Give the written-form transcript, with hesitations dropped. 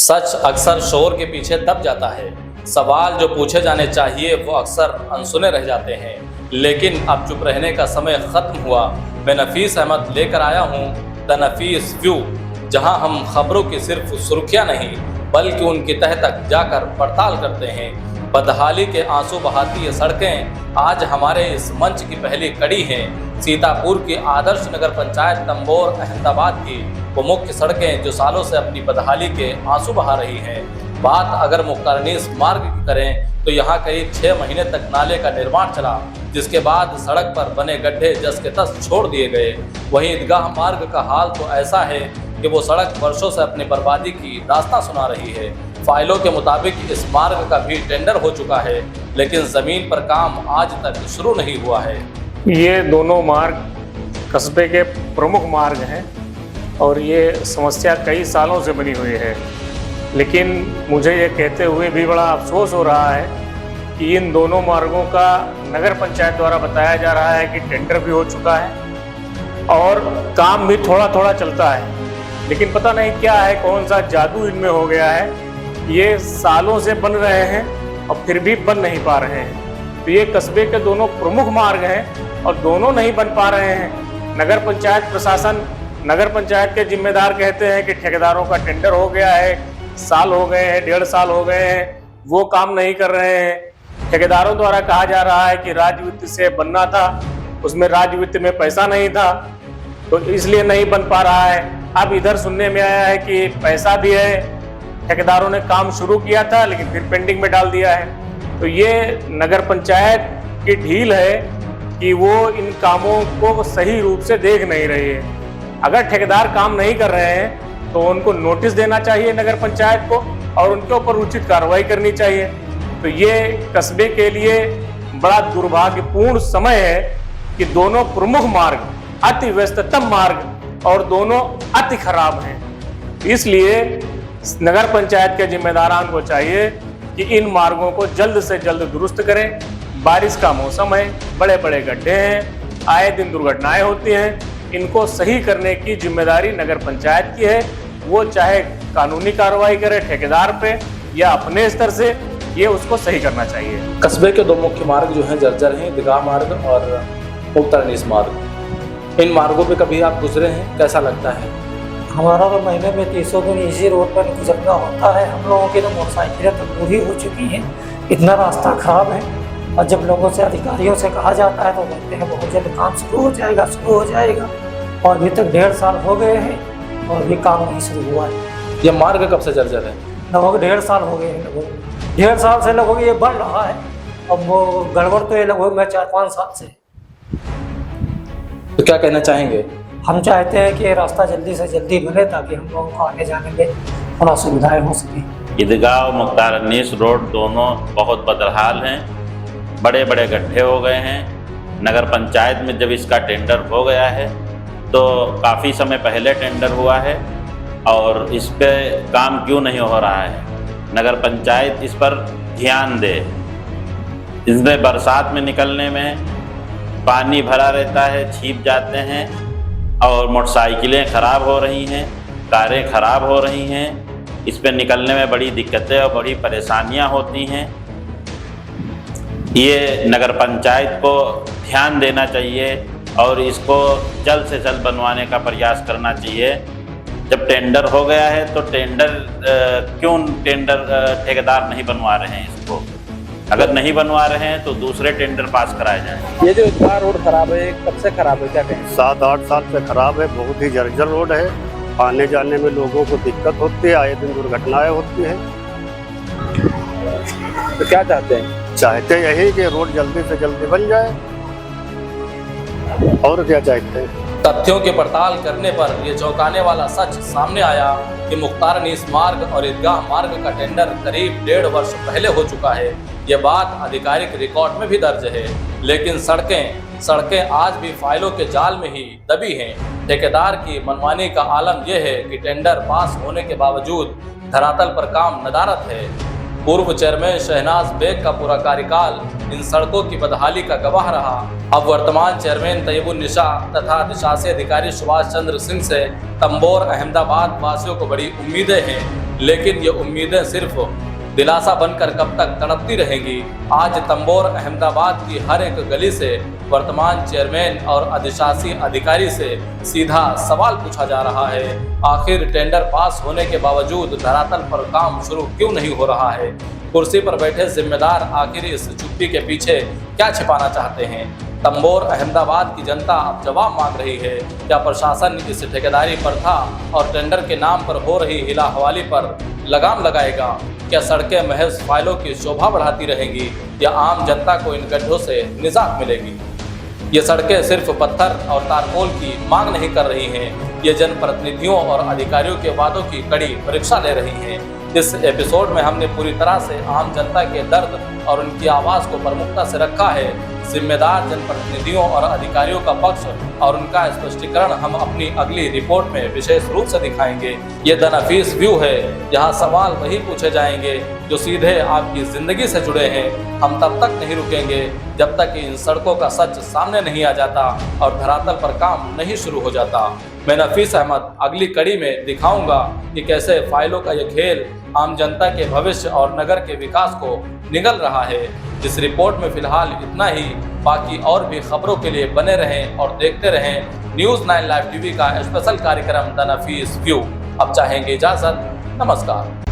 सच अक्सर शोर के पीछे दब जाता है। सवाल जो पूछे जाने चाहिए वो अक्सर अनसुने रह जाते हैं। लेकिन अब चुप रहने का समय खत्म हुआ। मैं नफीस अहमद लेकर आया हूँ द नफीस व्यू, जहाँ हम खबरों की सिर्फ सुर्खियाँ नहीं बल्कि उनकी तह तक जाकर पड़ताल करते हैं। बदहाली के आंसू बहाती ये सड़कें आज हमारे इस मंच की पहली कड़ी हैं। सीतापुर की आदर्श नगर पंचायत तंबोर अहमदाबाद की वो मुख्य सड़कें जो सालों से अपनी बदहाली के आंसू बहा रही हैं। बात अगर मुख्तारनीस मार्ग की करें तो यहाँ करीब 6 महीने तक नाले का निर्माण चला, जिसके बाद सड़क पर बने गड्ढे जस के तस छोड़ दिए गए। वहीं ईदगाह मार्ग का हाल तो ऐसा है कि वो सड़क वर्षों से अपनी बर्बादी की दास्तां सुना रही है। फाइलों के मुताबिक इस मार्ग का भी टेंडर हो चुका है, लेकिन जमीन पर काम आज तक शुरू नहीं हुआ है। ये दोनों मार्ग कस्बे के प्रमुख मार्ग हैं और ये समस्या कई सालों से बनी हुई है। लेकिन मुझे ये कहते हुए भी बड़ा अफसोस हो रहा है कि इन दोनों मार्गों का नगर पंचायत द्वारा बताया जा रहा है कि टेंडर भी हो चुका है और काम भी थोड़ा थोड़ा चलता है, लेकिन पता नहीं क्या है, कौन सा जादू इनमें हो गया है। ये सालों से बन रहे हैं और फिर भी बन नहीं पा रहे हैं। तो ये कस्बे के दोनों प्रमुख मार्ग हैं और दोनों नहीं बन पा रहे हैं। नगर पंचायत प्रशासन, नगर पंचायत के जिम्मेदार कहते हैं कि ठेकेदारों का टेंडर हो गया है, साल हो गए हैं, 1.5 साल हो गए हैं, वो काम नहीं कर रहे हैं। ठेकेदारों द्वारा कहा जा रहा है कि राज्य वित्त से बनना था, उसमें राज्य वित्त में पैसा नहीं था तो इसलिए नहीं बन पा रहा है। अब इधर सुनने में आया है कि पैसा भी है, ठेकेदारों ने काम शुरू किया था लेकिन फिर पेंडिंग में डाल दिया है। तो ये नगर पंचायत की ढील है कि वो इन कामों को सही रूप से देख नहीं रही है। अगर ठेकेदार काम नहीं कर रहे हैं तो उनको नोटिस देना चाहिए नगर पंचायत को और उनके ऊपर उचित कार्रवाई करनी चाहिए। तो ये कस्बे के लिए बड़ा दुर्भाग्यपूर्ण समय है कि दोनों प्रमुख मार्ग अति व्यस्ततम मार्ग और दोनों अति खराब हैं। इसलिए नगर पंचायत के जिम्मेदारान को चाहिए कि इन मार्गों को जल्द से जल्द दुरुस्त करें। बारिश का मौसम है, बड़े बड़े गड्ढे हैं, आए दिन दुर्घटनाएं होती हैं। इनको सही करने की जिम्मेदारी नगर पंचायत की है। वो चाहे कानूनी कार्रवाई करे ठेकेदार पे या अपने स्तर से, ये उसको सही करना चाहिए। कस्बे के 2 मुख्य मार्ग जो हैं जर्जर हैं, ईदगाह मार्ग और मुख्तारनीस मार्ग। इन मार्गों पे कभी आप गुजरे हैं, कैसा लगता है? हमारा तो महीने में 300 दिन इसी रोड पर गुजरना होता है। हम लोगों की तो मोटरसाइकिलें तो पूरी हो चुकी हैं, इतना रास्ता खराब है। और जब लोगों से, अधिकारियों से कहा जाता है तो कहते हैं बहुत जल्द काम शुरू हो जाएगा, शुरू हो जाएगा। और अभी तक 1.5 साल हो गए हैं और अभी काम नहीं शुरू हुआ है। यह मार्ग कब से जर्जर है? लगभग 1.5 साल हो गए हैं। लगभग 1.5 साल से लगभग ये बढ़ रहा है। अब वो गड़बड़ तो ये लगभग मैं 4-5 साल से। तो क्या कहना चाहेंगे? हम चाहते हैं कि ये रास्ता जल्दी से जल्दी बने ताकि हम लोगों को आने जाने में थोड़ा सुविधाएं हो सके। ईदगाह और मुख्तारनीस रोड दोनों बहुत बदहाल हैं, बड़े बड़े गड्ढे हो गए हैं। नगर पंचायत में जब इसका टेंडर हो गया है तो काफ़ी समय पहले टेंडर हुआ है और इस पे काम क्यों नहीं हो रहा है? नगर पंचायत इस पर ध्यान दे। इसमें बरसात में निकलने में पानी भरा रहता है, छीप जाते हैं और मोटरसाइकिलें ख़राब हो रही हैं, कारें ख़राब हो रही हैं। इस पर निकलने में बड़ी दिक्कतें और बड़ी परेशानियां होती हैं। ये नगर पंचायत को ध्यान देना चाहिए और इसको जल्द से जल्द बनवाने का प्रयास करना चाहिए। जब टेंडर हो गया है तो क्यों ठेकेदार नहीं बनवा रहे हैं इसको? अगर नहीं बनवा रहे हैं तो दूसरे टेंडर पास कराए जाएं। ये जो ईदगाह रोड खराब है, कब से खराब है, क्या कहें? 7-8 साल से खराब है। बहुत ही जर्जर रोड है, आने जाने में लोगों को दिक्कत होती है, आए दिन दुर्घटनाएं होती हैं। तो क्या चाहते हैं? चाहते यही कि रोड जल्दी से जल्दी बन जाए, और क्या चाहते हैं। तथ्यों की पड़ताल करने पर यह चौंकाने वाला सच सामने आया कि मुख्तारनीस मार्ग और ईदगाह मार्ग का टेंडर करीब 1.5 वर्ष पहले हो चुका है। ये बात आधिकारिक रिकॉर्ड में भी दर्ज है, लेकिन सड़कें आज भी फाइलों के जाल में ही दबी हैं। ठेकेदार की मनमानी का आलम यह है कि टेंडर पास होने के बावजूद धरातल पर काम नदारद है। पूर्व चेयरमैन शहनाज बेग का पूरा कार्यकाल इन सड़कों की बदहाली का गवाह रहा। अब वर्तमान चेयरमैन तैयबुन्निसा तथा अधिशासी अधिकारी सुभाष चंद्र सिंह से तंबोर अहमदाबाद वासियों को बड़ी उम्मीदें हैं। लेकिन ये उम्मीदें सिर्फ दिलासा बनकर कब तक तड़पती रहेंगी। आज तंबोर अहमदाबाद की हर एक गली से वर्तमान चेयरमैन और अधिशासी अधिकारी से सीधा सवाल पूछा जा रहा है, आखिर टेंडर पास होने के बावजूद धरातल पर काम शुरू क्यों नहीं हो रहा है। कुर्सी पर बैठे जिम्मेदार आखिर इस चुप्पी के पीछे क्या छिपाना चाहते हैं। तंबोर अहमदाबाद की जनता अब जवाब मांग रही है, क्या प्रशासन इस ठेकेदारी प्रथा और टेंडर के नाम पर हो रही हिला हवाली पर लगाम लगाएगा। क्या सड़कें महज फाइलों की शोभा बढ़ाती रहेंगी या आम जनता को इन गड्ढों से निजात मिलेगी। ये सड़कें सिर्फ पत्थर और तारकोल की मांग नहीं कर रही हैं, ये जनप्रतिनिधियों और अधिकारियों के वादों की कड़ी परीक्षा ले रही हैं। इस एपिसोड में हमने पूरी तरह से आम जनता के दर्द और उनकी आवाज़ को प्रमुखता से रखा है। जिम्मेदार जनप्रतिनिधियों और अधिकारियों का पक्ष और उनका स्पष्टीकरण हम अपनी अगली रिपोर्ट में विशेष रूप से दिखाएंगे। ये द नफीस व्यू है, यहाँ सवाल वही पूछे जाएंगे जो सीधे आपकी ज़िंदगी से जुड़े हैं। हम तब तक नहीं रुकेंगे जब तक कि इन सड़कों का सच सामने नहीं आ जाता और धरातल पर काम नहीं शुरू हो जाता। मैं नफीस अहमद अगली कड़ी में दिखाऊंगा कि कैसे फाइलों का ये खेल आम जनता के भविष्य और नगर के विकास को निगल रहा है। इस रिपोर्ट में फिलहाल इतना ही, बाकी और भी खबरों के लिए बने रहें और देखते रहें न्यूज़ 9 लाइव टीवी का स्पेशल कार्यक्रम द नफीस व्यू। अब चाहेंगे इजाज़त, नमस्कार।